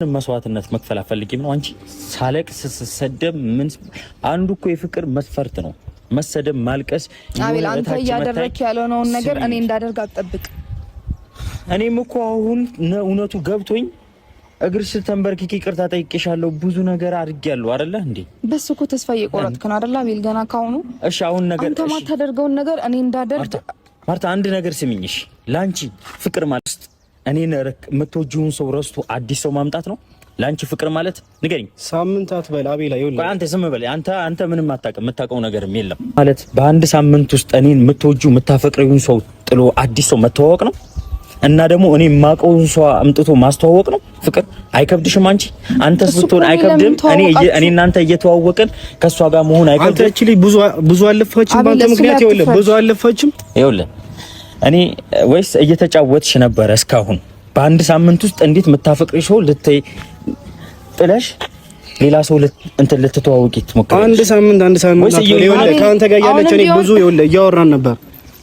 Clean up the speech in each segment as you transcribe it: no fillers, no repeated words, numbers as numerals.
መስዋዕትነት መክፈል አፈልጊም ነው አንቺ ሳለቅስ ስሰደብ ምን አንዱ እኮ የፍቅር መስፈርት ነው መሰደብ ማልቀስ አቤል አንተ ያደረክ ያለውን ነገር እኔ እንዳደርግ አትጠብቅ እኔም እኮ አሁን እውነቱ ገብቶኝ እግርሽ ተንበርክኪ ይቅርታ ጠይቄሻለሁ ብዙ ነገር አድርጌያለሁ አይደለ እንዴ በሱ እኮ ተስፋ እየቆረጥክ ነው አይደለ አቤል ገና ካሁኑ እሺ አሁን ነገር አንተ ማታደርገውን ነገር እኔ እንዳደርግ ማርታ አንድ ነገር ስሚኝሽ ላንቺ ፍቅር ማለት እኔን የምትወጂውን ሰው ረስቶ አዲስ ሰው ማምጣት ነው ላንቺ ፍቅር ማለት ንገሪኝ ሳምንታት በል አቤላ ይኸውልህ አንተ ዝም በል አንተ ምንም አታውቅም የምታውቀው ነገርም የለም ማለት በአንድ ሳምንት ውስጥ እኔን የምትወጂው የምታፈቅሪውን ሰው ጥሎ አዲስ ሰው መተዋወቅ ነው እና ደግሞ እኔ ማቀውን ሰው አምጥቶ ማስተዋወቅ ነው ፍቅር አይከብድሽም አንተ ስትሆን አይከብድም እኔ እናንተ እየተዋወቅን ከሷ ጋር መሆን አይከብድም አንተ እቺ ብዙ አለፋችም ባንተ ምክንያት ይኸውልህ ብዙ አለፋችም ይኸውልህ እኔ ወይስ እየተጫወትሽ ነበር እስካሁን በአንድ ሳምንት ውስጥ እንዴት የምታፈቅሪ ሰው ጥለሽ ሌላ ሰው እንት ልትተዋወቂ ትሞክራለሽ አንድ ሳምንት ይኸውልህ ካንተ ጋር ያለች እኔ ብዙ ይኸውልህ እያወራን ነበር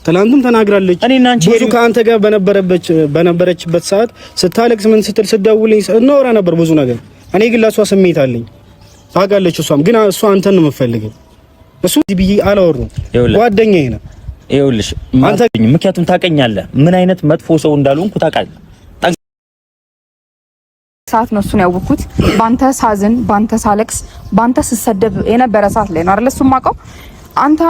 ትላንትም ተናግራለች ብዙ ካንተ ጋር በነበረችበት ሰዓት ስታለቅስ ምን ስትል ስደውልኝ እናወራ ነበር ብዙ ነገር እኔ ግን ለሷ ስሜት አለኝ ታውቃለች እሷም ግን እሷ አንተን ነው የምትፈልገው እሱ ቢይ አላወሩም ጓደኛዬ ነው ይኸውልሽ አንተ ምክንያቱም ታውቀኛለህ ምን አይነት መጥፎ ሰው እንዳልሆንኩ ታውቃለህ ሰዓት ነው እሱን ያወኩት ባንተ ሳዝን ባንተ ሳለቅስ ባንተ ስሰደብ የነበረ ሰዓት ላይ ነው አይደል እሱም ማቀው አንተ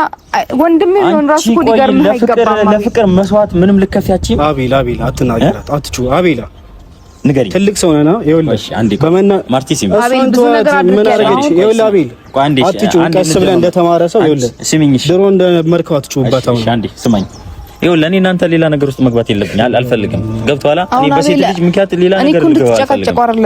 ወንድም ይሁን ራሱ እኮ ሊገርምህ አይገባም ለፍቅር መስዋዕት ምንም ልከፍያቺ አቤላ አትናገራት አትጩ አቤላ ንገሪ ትልቅ ሰው ነና ይኸውልህ በመና ማርቲሲም አቤል ብዙ ነገር አድርገሽ ይኸውልህ አቤል አትጩ ቀስ ብለህ እንደተማረ ሰው ይኸውልህ ስሚኝሽ ድሮ እንደመርከው አትጩባት አሁን አንዴ ስማኝ ይኸውልህ እኔ እናንተ ሌላ ነገር ውስጥ መግባት የለብኝ አልፈልግም ገብቶሃል እኔ በሴት ልጅ ምክንያት ሌላ ነገር ልገባ አልፈልግም